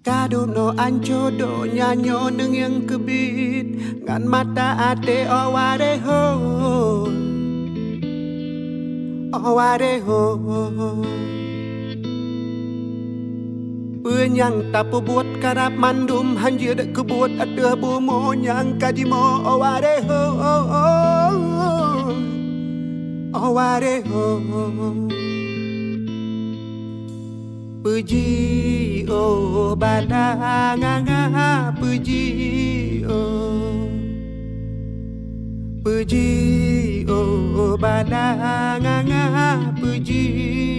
Kadung no anjodo nyanyo neng yang kebit ngan mata ate aware ho aware ho Penyang tapo buat karap mandum hanya dak kebuat ada bumo nyang kadimo aware ho aware ho Puji oh balanganga puji oh balanganga puji